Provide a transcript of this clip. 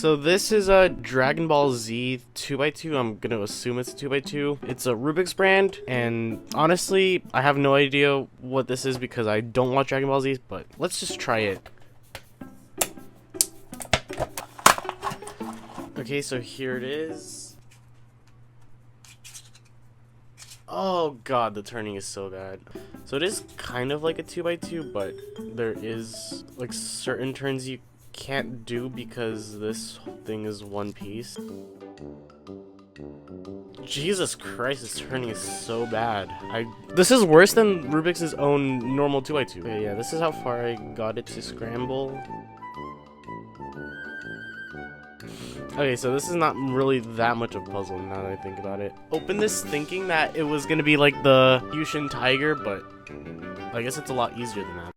So this is a Dragon Ball Z 2x2. I'm gonna assume it's a 2x2. It's a Rubik's brand, and honestly, I have no idea what this is because I don't watch Dragon Ball Z, but let's just try it. Okay, so here it is. Oh god, the turning is so bad. So it is kind of like a 2x2, but there is like certain turns you can't do because this thing is one piece. Jesus Christ, this turning is so bad. This is worse than Rubik's own normal 2x2. Okay, yeah, this is how far I got it to scramble. Okay, so this is not really that much of a puzzle now that I think about it. Open this thinking that it was gonna be like the yuxin tiger, but I guess it's a lot easier than that.